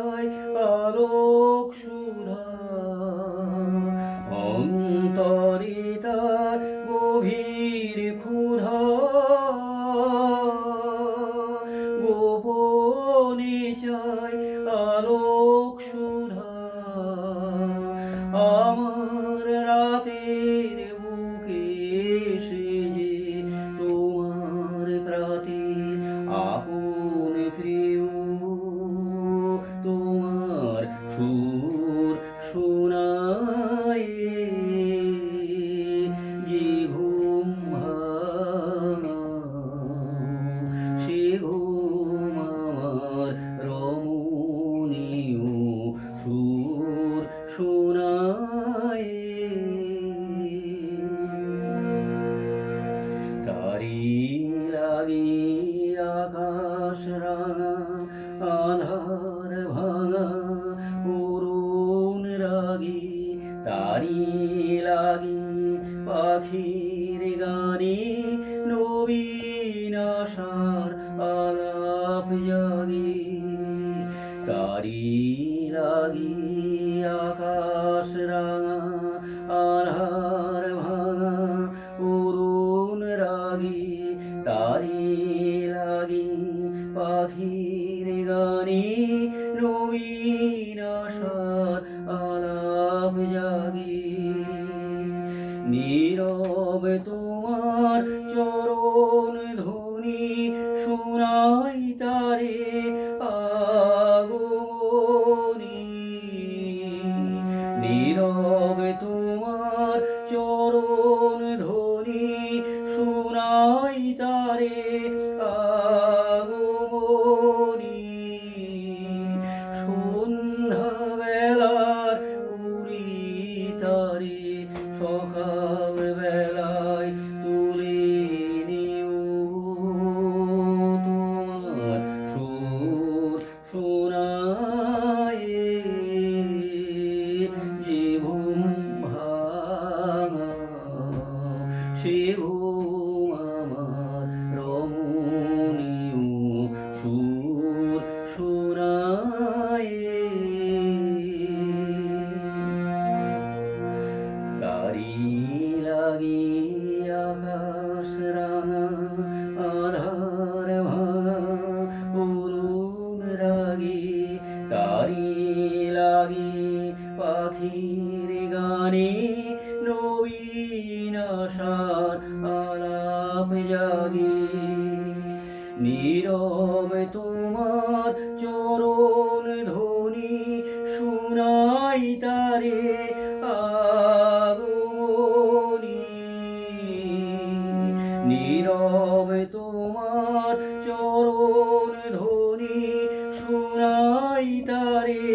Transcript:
যায় আলোক সুধা, অন্তরে তার গভীর ক্ষুধা, গোপনে চাই আলোক সুধা। আমার রাতের বুকে সেজে তোমার প্রাতের আপন প্রিয়, তোমার সুর শোনায় যে ঘুম ভাঙা, সে ঘুম আমার রমণীয় সুর শোনায়। তারি লাগি আকাশ রাঙা, আধার ভাঙা অরুণ রাগি, তারি লাগি পাখির গানে নবীন আশার আলাপ জাগে। তারি লাগি আকাশ রাঙা, আধার ভাঙা অরুণ রাগি, তারি লাগি পাখির গানে নবীন আশার আলাপ জাগে। নীরবে তোমার চরণ ধ্বনি শোনাই তারে আগমনী, নীরবে তোমার চরণ ধ্বনি শোনাই তারে আগমনী। সন্ধ্যা বেলার কুড়ি তারে সকাল বেলায় তুলে নিও, তোমার সুর শোনায় যে ঘুম ভাঙা, সে ঘুম আমার রমণীয় সুর শোনায়। তারি লাগি আকাশ রাঙা, আধার ভাঙা অরুণ রাগি, তারি লাগি পাখির গানে নবীন আশার আলাপ জাগে। নীরবে তোমার চরণ ধ্বনি শোনাই তারে আগমনী, নীরবে তোমার চরণ ধ্বনি শোনাই তারে